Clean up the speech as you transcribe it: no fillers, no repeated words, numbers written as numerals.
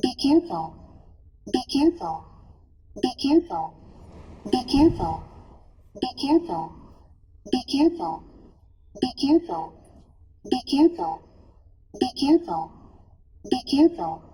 Be careful. Be careful. Be careful. Be careful. Be careful. Be careful. Be careful. Be careful. Be careful. Be careful.